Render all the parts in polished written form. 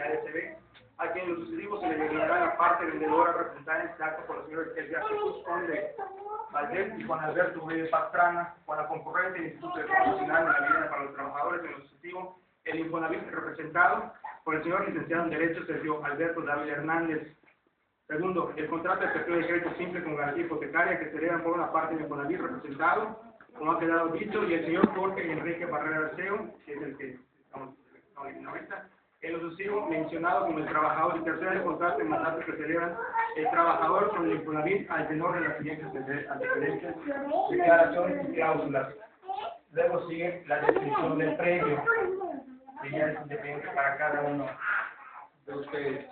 ADCB, a quien en lo sucesivo se le denominará la parte vendedora representada en este acto por los señores Edgar Jesús Conde Valdés y Juan Alberto Uribe Pastrana, con la concurrencia del Instituto de Fondo Nacional de la Vivienda para los Trabajadores, en lo sucesivo el Infonavit representado por el señor licenciado en Derecho Sergio Alberto David Hernández. Segundo, el contrato de efectuación de crédito simple con garantía hipotecaria que se elevan por una parte del Infonavit representado, como ha quedado dicho, y el señor Jorge Enrique Barrera Arceo, que es el que estamos ahorita, en lo sucesivo mencionado como el trabajador, y tercero, el contrato de mandato que celebran el trabajador con el Infonavit al tenor de las siguientes antecedentes, declaraciones y cláusulas. Luego sigue la descripción del premio, que ya es independiente para cada uno de ustedes.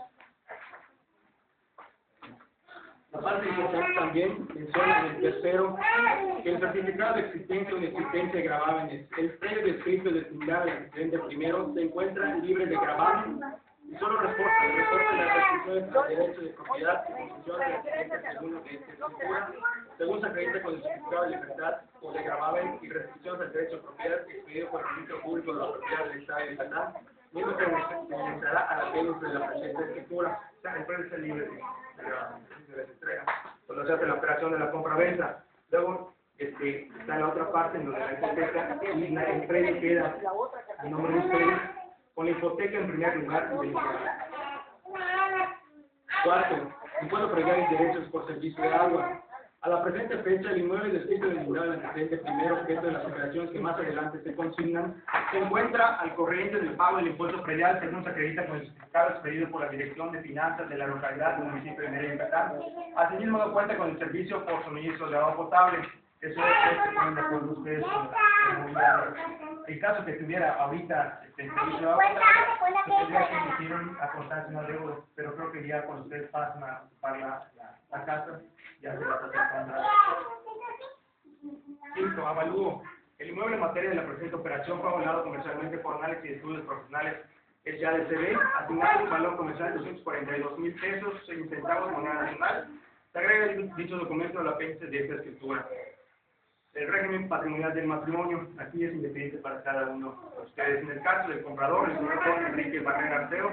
La parte importante también menciona en el tercero que el certificado de existencia o inexistencia de gravámenes, el previo descrito del similar del antecedente primero, se encuentra libre de gravamen y solo reporta las restricciones al derecho de propiedad y posesión del antecedente segundo de esta escritura, según se acredita con el certificado de libertad o de gravamen y restricciones al derecho de propiedad expedido por el Registro Público de la Propiedad del Estado de Yucatán, mismo que se iniciará a la vez de la presente escritura. O sea, el precio está libre de entrega, cuando se hace la operación de la compra-venta. Luego está la otra parte en donde la hipoteca y el predio queda a nombre de ustedes, con la hipoteca en primer lugar del inmueble. Cuarto, impuesto predial y derechos por servicio de agua. A la presente fecha, el inmueble descrito en el lugar del antecedente primero, objeto de las operaciones que más adelante se consignan, se encuentra al corriente del pago del impuesto predial, según se acredita con el certificado expedido por la Dirección de Finanzas de la localidad del municipio de Mérida, Yucatán. Asimismo, no cuenta con el servicio por suministro de agua potable. Eso es que ponen de acuerdo ustedes con el caso que tuviera ahorita el servicio de agua potable, se tendría que emitir a constancia un adeudo, pero creo que ya cuando ustedes pasan a ocupar la casa, ya se va a tratar. Quinto, avalúo. El inmueble en materia de la presente operación fue avalado comercialmente por Análisis y Estudios Profesionales SADCB, asignado un valor comercial de 242,000 pesos, 6 centavos moneda nacional. Se agrega dicho documento al apéndice de esta escritura. El régimen patrimonial del matrimonio, aquí es independiente para cada uno de ustedes. En el caso del comprador, el señor Jorge Enrique Barrera Arceo,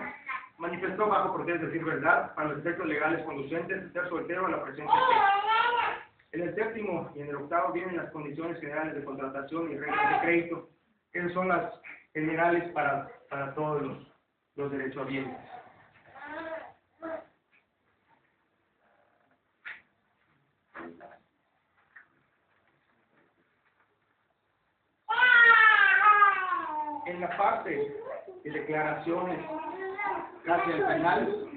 manifestó bajo protesta decir verdad para los efectos legales conducentes de ser soltero a la presente fecha. En el séptimo y en el octavo vienen las condiciones generales de contratación y reglas de crédito, que son las generales para todos los derechohabientes. En la parte de declaraciones, casi al final,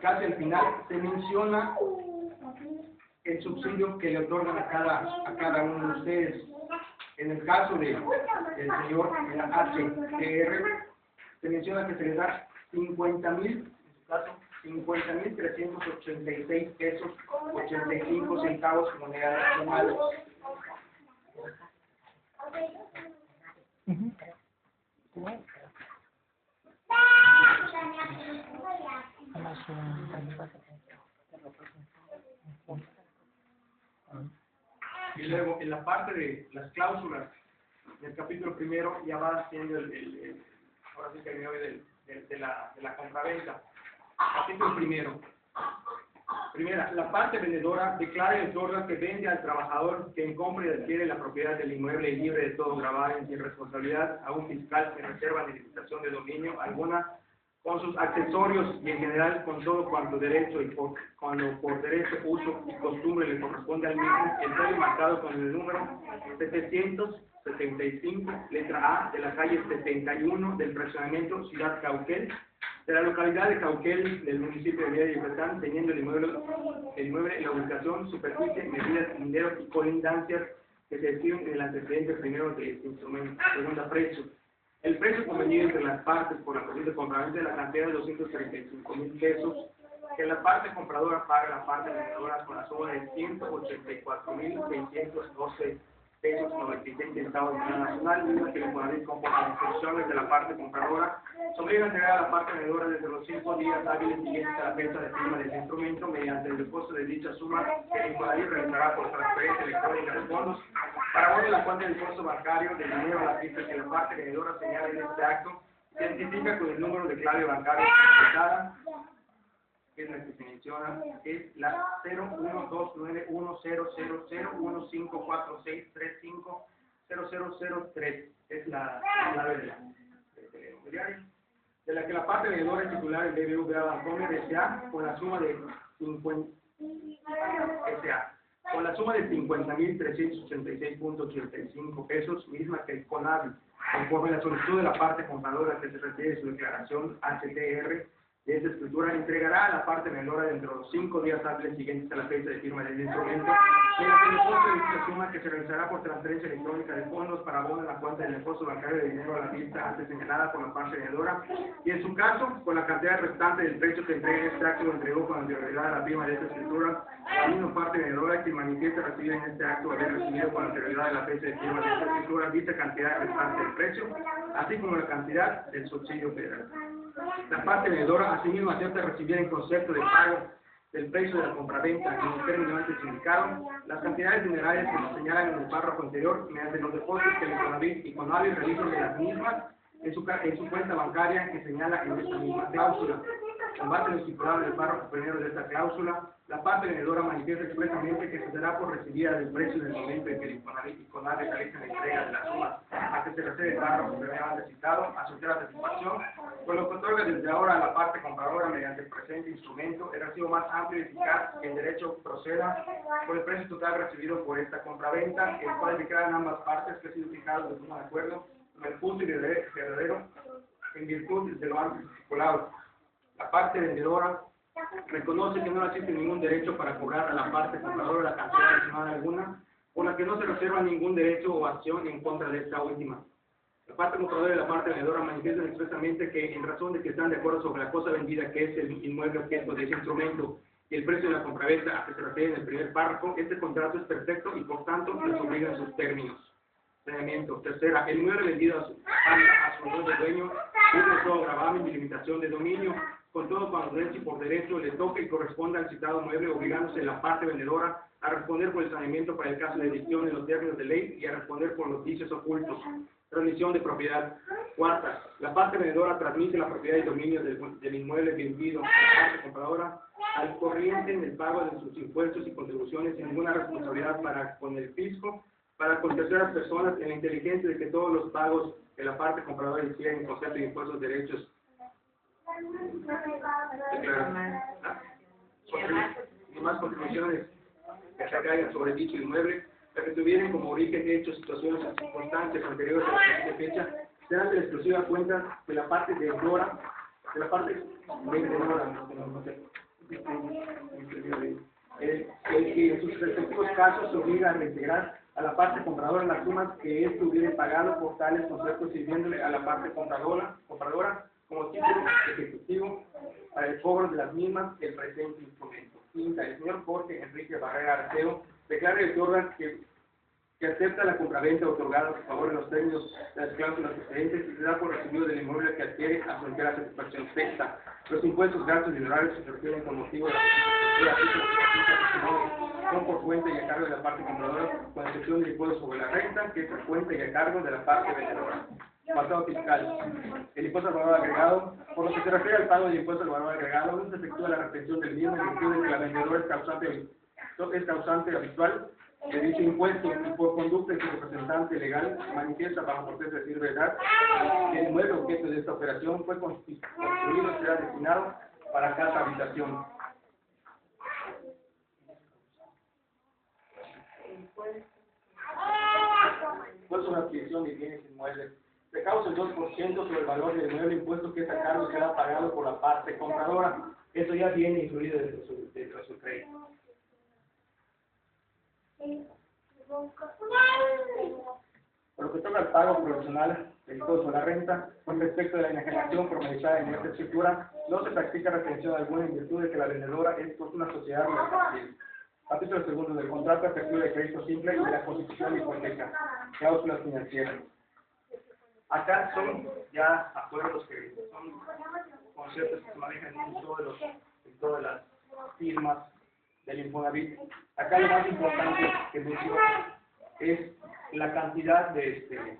casi al final, se menciona el subsidio que le otorgan a cada uno de ustedes. En el caso del señor HTR, se menciona que se le da 50,000, en su caso, 50,386 pesos, 85 centavos moneda nacional. Y luego, en la parte de las cláusulas, en el capítulo primero, ya va haciendo ahora sí que el medio de la compraventa. Capítulo primero. Primera, la parte vendedora declara y otorga que vende al trabajador quien compra y adquiere la propiedad del inmueble libre de todo gravamen y responsabilidad a un fiscal que reserva la licitación de dominio alguna con sus accesorios y en general con todo cuanto derecho y cuando por derecho, uso y costumbre le corresponde al mismo, el predio marcado con el número 775, letra A, de la calle 71 del fraccionamiento Ciudad Cauquel, de la localidad de Cauquel, del municipio de Mérida, Yucatán, teniendo el inmueble en la ubicación, superficie, medidas, linderos y colindancias que se describen en el antecedente primero de este instrumento. Segunda, precio. El precio convenido entre las partes por la posible compraventa de la cantidad de 235,000 pesos, que la parte compradora paga la parte vendedora con la suma de 184,612 pesos 96 centavos de moneda nacional, mismo que el Infonavit compone las instrucciones de la parte compradora, se obliga a entregar a la parte vendedora desde los 5 días hábiles siguientes a la fecha de firma del instrumento mediante el depósito de dicha suma que el Infonavit realizará por transferencia electrónica de fondos para abono de la cuenta del depósito bancario del dinero a la ficha que la parte vendedora señala en este acto, Se identifica con el número de clave bancaria certificada, que es la que se menciona, es la 01291001546350003, es la clave de la inmobiliaria, de la que la parte vendedora es titular el BBVA Bancomer S.A. con la suma de 50.386.85 pesos, misma que el CONAVI, conforme a la solicitud de la parte compradora que se refiere a su declaración HTR de esta escritura, entregará a la parte vendedora dentro de los 5 días hábiles siguientes a la fecha de firma del instrumento, mediante el depósito de dicha suma que se realizará por transferencia electrónica de fondos para abono en la cuenta del depósito bancario de dinero a la vista antes señalada por la parte vendedora, y en su caso, con la cantidad restante del precio que entregue este acto lo entregó con anterioridad a la firma de esta escritura, la misma parte vendedora que manifiesta recibir en este acto haber recibido con anterioridad a la fecha de firma de esta escritura dicha cantidad restante del precio, así como la cantidad del subsidio federal. La parte vendedora asimismo acepta recibir en concepto de pago del precio de la compraventa en el término antes indicado las cantidades dinerarias que se señalan en el párrafo anterior mediante los depósitos que el CONAVI realizan de las mismas en su cuenta bancaria que señala en esta misma cláusula. Con base en lo estipulado en el párrafo primero de esta cláusula, la parte vendedora manifiesta expresamente que se dará por recibida del precio en el momento en que el CONAVI realiza la entrega de la suma a que se refiere el párrafo primero antes citado, a su entera satisfacción, con lo que otorga desde ahora a la parte compradora mediante el presente instrumento el recibo más amplio y eficaz que el derecho proceda por el precio total recibido por esta compraventa, el cual declaran ambas partes que ha sido fijado de forma de acuerdo con el justo y verdadero en virtud de lo antes estipulado. La parte vendedora reconoce que no existe ningún derecho para cobrar a la parte compradora la cantidad adicional alguna, por la que no se reserva ningún derecho o acción en contra de esta última. La parte compradora y la parte vendedora manifiestan expresamente que, en razón de que están de acuerdo sobre la cosa vendida, que es el inmueble objeto de ese instrumento, y el precio de la compraventa a que se refiere en el primer párrafo, este contrato es perfecto y, por tanto, les obliga en sus términos. Saneamiento. Tercera, el inmueble vendido a su nuevo dueño tiene todo gravamen y limitación de dominio, con todo cuando derecho y por derecho le toque y corresponda al citado mueble, obligándose la parte vendedora a responder por el saneamiento para el caso de edición en los términos de ley y a responder por los vicios ocultos. Transmisión de propiedad. Cuarta, la parte vendedora transmite la propiedad y dominio del inmueble vendido a la parte compradora al corriente en el pago de sus impuestos y contribuciones sin ninguna responsabilidad para con el fisco, para con terceras personas, en la inteligencia de que todos los pagos que la parte compradora hiciera en concepto de impuestos, derechos y más contribuciones que se caigan sobre dicho inmueble, que tuvieran como origen hechos, situaciones o circunstancias anteriores a la presente fecha, serán de la exclusiva cuenta de la parte deudora, de la parte vendedora, que en sus respectivos casos se obliga a reintegrar a la parte compradora las sumas que éste hubiera pagado por tales conceptos, sirviéndole a la parte compradora como título ejecutivo para el cobro de las mismas el presente instrumento. Quinta, el señor Jorge Enrique Barrera Arceo declara y otorga que acepta la compraventa otorgada por favor en los términos de las cláusulas precedentes y se da por recibido del inmueble que adquiere a su entera satisfacción. Sexta, los impuestos, gastos y honorarios que se refieren con motivo de la son por cuenta y a cargo de la parte compradora, con excepción del impuesto sobre la renta, que es por cuenta y a cargo de la parte vendedora. Pasado fiscal. El impuesto al valor agregado. Por lo que se refiere al pago del impuesto al valor agregado, no se efectúa la retención del mismo en virtud de que la vendedora es causante habitual de dicho impuesto y por conducta de su representante legal manifiesta bajo protesta de decir verdad que el inmueble objeto de esta operación fue construido y será destinado para casa habitación. Pues una adquisición de bienes inmuebles. Se causa el 2% sobre el valor del inmueble, impuesto que es a cargo será pagado por la parte compradora. Eso ya viene incluido dentro de su crédito. Por lo que toca al pago provisional del impuesto sobre la renta, con respecto de la enajenación formalizada en esta escritura, no se practica retención alguna en virtud de que la vendedora es pues una sociedad mercantil. Capítulo segundo del contrato efectivo de crédito simple y de la constitución de hipoteca. Cláusulas financieras. Acá son ya acuerdos que son conceptos que se manejan en todas las firmas del Infonavit. Acá lo más importante que menciono es la cantidad de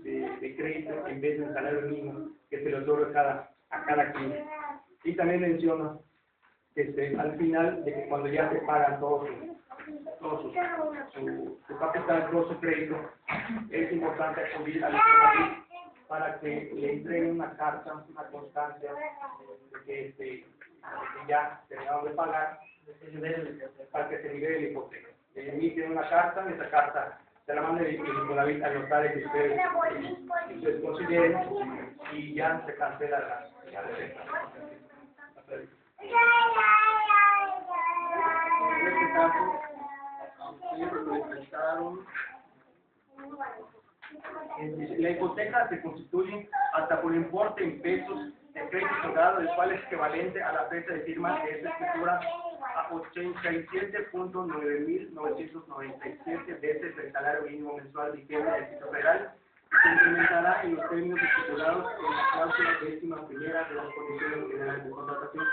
de crédito en vez del salario mínimo que se le otorga a cada cliente. Y también menciona que al final de que cuando ya se pagan todo su capital, todo su crédito, es importante acudir al Infonavit para que le entreguen una carta, una constancia de que ya terminaron de pagar, para que se libere la hipoteca. Le emiten una carta, y esa carta se la manda el Infonavit al notario que ustedes consideren, y ya se cancela la renta. En este caso, siempre lo prestaron. La hipoteca se constituye hasta por importe en pesos de crédito otorgado, el cual es equivalente a la fecha de firma de esta escritura a 87.9.997 veces el salario mínimo mensual vigente del Distrito Federal. Se implementará en los términos estipulados en la cláusula 11ª de las condiciones generales de contratación.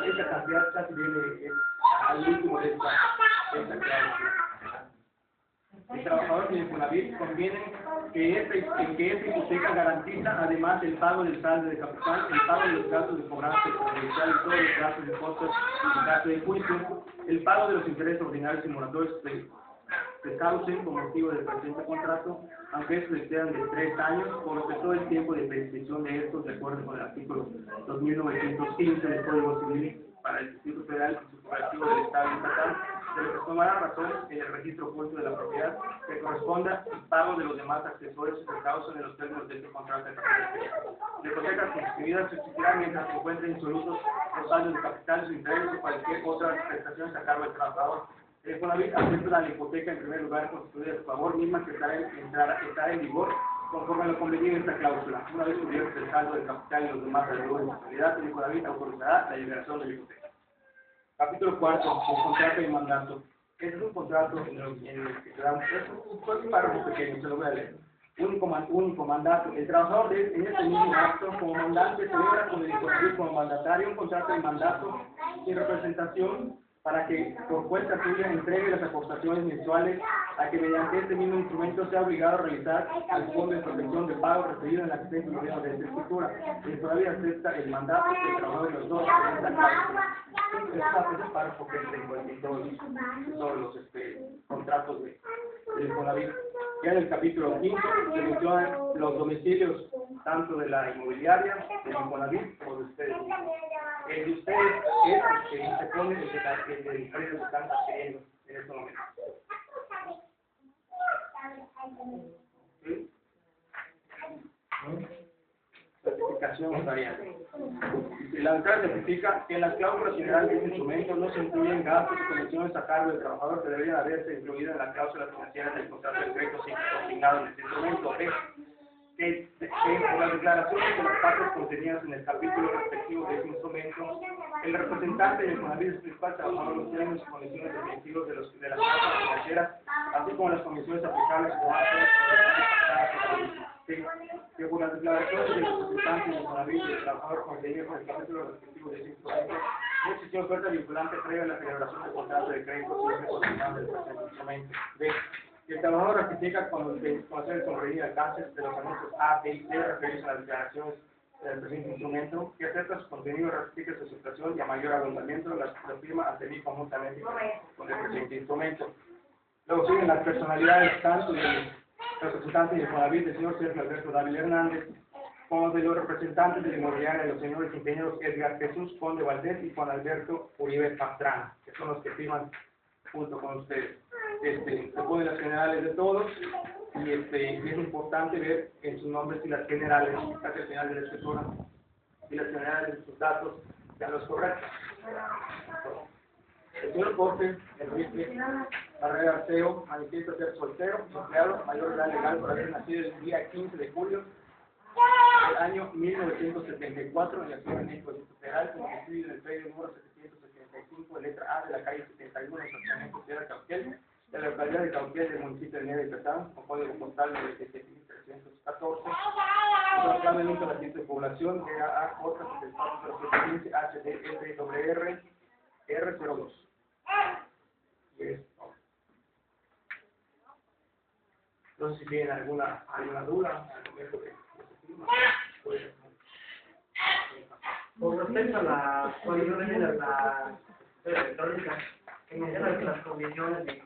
Esta cantidad casi viene al último de esta cláusula. El trabajador del Infonavit conviene que esta hipoteca garantiza además el pago del saldo de capital, el pago de los gastos de cobranza judicial y todos los gastos de costos en caso de juicio, el pago de los intereses ordinarios y moratorios que causen con motivo del presente contrato, aunque estos excedan de 3 años, por lo que todo el tiempo de prescripción de estos, de acuerdo con el artículo 2915 del Código Civil para el Distrito Federal y su correctivo del Estado y estatal, se les tomará razón en el registro público de la propiedad que corresponda al pago de los demás accesorios que causan en los términos de este contrato de capital. La hipoteca suscribida subsistirá mientras se encuentren insolutos los saldos de capitales, intereses o cualquier otra prestación a cargo del trabajador. El Infonavit acepta la hipoteca en primer lugar constituida a su favor, misma que estará en vigor conforme a lo convenido en esta cláusula. Una vez cubierto el saldo del capital y los demás acreedores de responsabilidad, el Infonavit autorizará la liberación de la hipoteca. Capítulo 4. El contrato y mandato. Este es un contrato en el que se da un párrafo pequeño, se lo voy a leer. Único mandato. El trabajador en este mismo acto, como mandante, celebra con el Infonavit como mandatario un contrato de mandato sin representación para que por cuenta suya entregue las aportaciones mensuales a que mediante este mismo instrumento sea obligado a realizar al Fondo de Protección de Pago referido en la existencia gobierno de esta escritura. El Infonavit acepta el mandato del trabajador de los dos en esta cláusula. Es un párrafo que tengo en todos los contratos de Infonavit. Ya en el capítulo 5 se mencionan los domicilios tanto de la inmobiliaria, del Infonavit, como de ustedes. El de ustedes es el que se pone el de las empresas están adquiriendo en este momento. ¿Sí? Certificación notarial. La notarial certifica que en las cláusulas generales de este instrumento no se incluyen gastos y comisiones a cargo del trabajador que deberían haberse incluido en la cláusula financiera del contrato de crédito asignado en este instrumento. Que por las declaraciones de las partes contenidas en el capítulo respectivo de este instrumento, el representante del Infonavit es principal trabajador los términos y condiciones definitivos de las cláusulas financieras, así como las comisiones aplicables como que por las declaraciones del representante del Infonavit y del trabajador contenidas en el capítulo respectivo de este instrumento, no existió oferta vinculante previa a la celebración del contrato de crédito asignado del presente instrumento. El trabajador ratifica con las informaciones sobre el alcance de los anuncios A, B y C referidos a las declaraciones del presente instrumento, que acepta su contenido, ratifica su aceptación y a mayor abundamiento la firma ante mí conjuntamente con el presente instrumento. Luego siguen las personalidades tanto del representante de Infonavit, del señor Sergio Alberto Dávila Hernández, como de los representantes de la inmobiliaria de los señores ingenieros Edgar Jesús Conde Valdés y Juan Alberto Uribe Pastrana, que son los que firman junto con ustedes. Se ponen las generales de todos y es importante ver en sus nombres si las generales, casi al final de la escritura, y las generales de sus datos sean los correctos. El señor Jorge Enrique Barrera Arceo manifiesta ser soltero, empleado, mayor edad legal por haber nacido el día 15 de julio del año 1974 en la Ciudad de México, Distrito Federal, como estudio en el predio número 775, letra A de la calle 71, exactamente Ciudad de Cauquel, de la localidad de Cauquel del municipio de Nieve de Yucatán, con código postal 97.314. El plan de nunca la de población era AJ740715 HDLWR R02. No sé si tienen alguna duda al momento que pues, Con respecto a la, cuando yo leí la electrónica, en general las condiciones de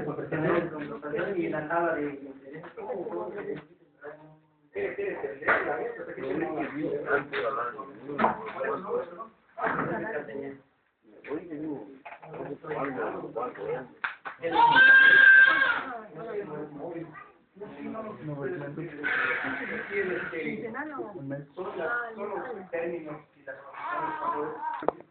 contratación y la tabla de interés, son los términos y las condiciones